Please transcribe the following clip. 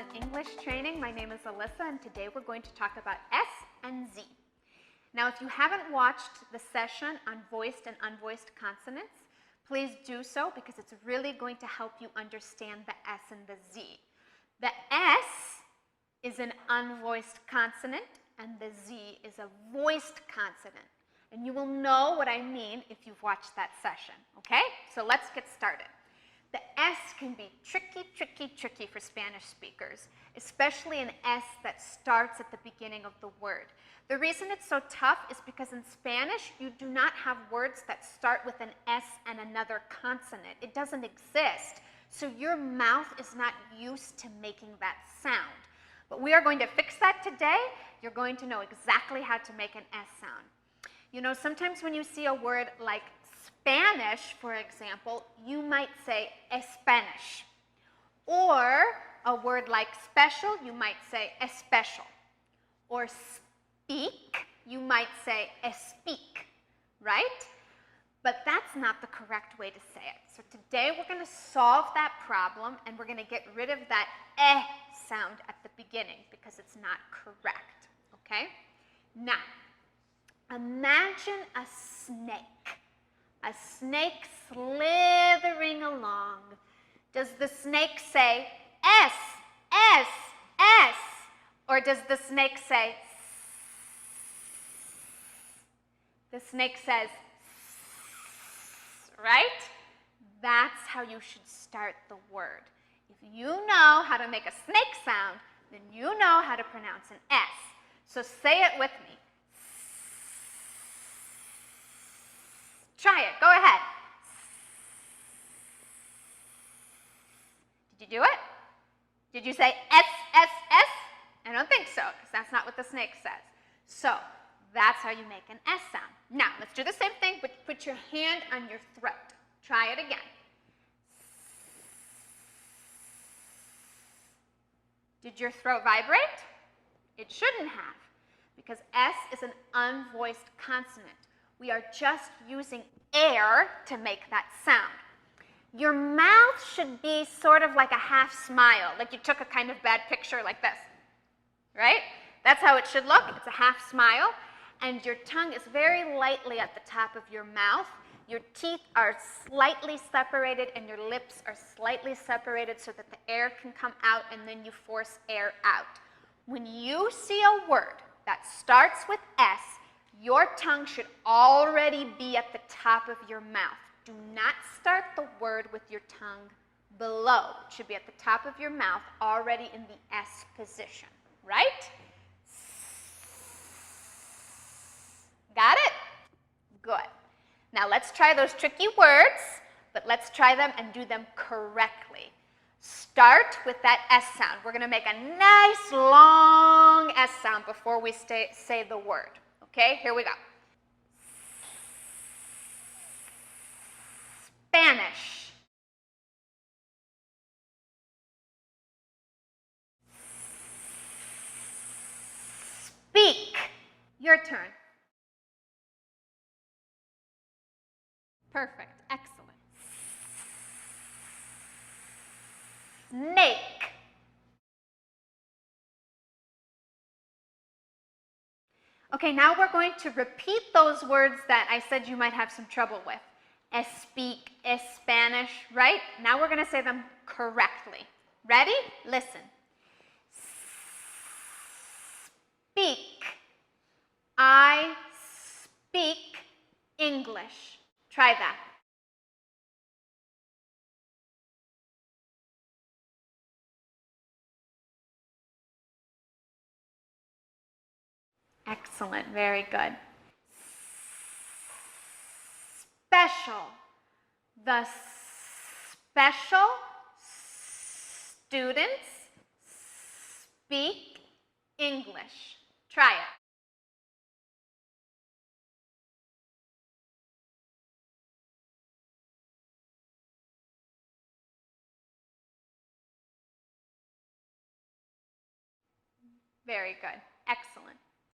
Consonant English Training. My name is Alyssa, and today we're going to talk about S and Z. Now, if you haven't watched the session on voiced and unvoiced consonants, please do so because it's really going to help you understand the S and the Z. The S is an unvoiced consonant, and the Z is a voiced consonant. And you will know what I mean if you've watched that session, okay? So let's get started. The S can be tricky for Spanish speakers, especially an S that starts at the beginning of the word. The reason it's so tough is because in Spanish, you do not have words that start with an S and another consonant. It doesn't exist. So your mouth is not used to making that sound. But we are going to fix that today. You're going to know exactly how to make an S sound. You know, sometimes when you see a word like Spanish, for example, you might say Espanish. Or a word like special, you might say especial. Or speak, you might say espeak, right? But that's not the correct way to say it. So today we're going to solve that problem, and we're going to get rid of that sound at the beginning because it's not correct, okay? Now, imagine a snake. A snake slithering along. Does the snake say S, S, S? Or does the snake say S? The snake says S, right? That's how you should start the word. If you know how to make a snake sound, then you know how to pronounce an S. So say it with me. Try it. Go ahead. Did you do it? Did you say S, S, S? I don't think so, because that's not what the snake says. So that's how you make an S sound. Now, let's do the same thing, but put your hand on your throat. Try it again. Did your throat vibrate? It shouldn't have, because S is an unvoiced consonant. We are just using air to make that sound. Your mouth should be sort of like a half smile, like you took a kind of bad picture like this, right? That's how it should look. It's a half smile, and your tongue is very lightly at the top of your mouth. Your teeth are slightly separated, and your lips are slightly separated so that the air can come out, and then you force air out. When you see a word that starts with S, your tongue should already be at the top of your mouth. Do not start the word with your tongue below. It should be at the top of your mouth, already in the S position, right? Got it? Good. Now let's try those tricky words, but let's try them and do them correctly. Start with that S sound. We're going to make a nice long S sound before we say the word. Okay, here we go. Spanish. Speak. Your turn. Perfect. Excellent. Snake. Okay, now we're going to repeat those words that I said you might have some trouble with. Espeak, Espanish, right? Now we're going to say them correctly. Ready? Listen. Speak. I speak English. Try that. Excellent. Very good. Special. The special students speak English. Try it. Very good. Excellent.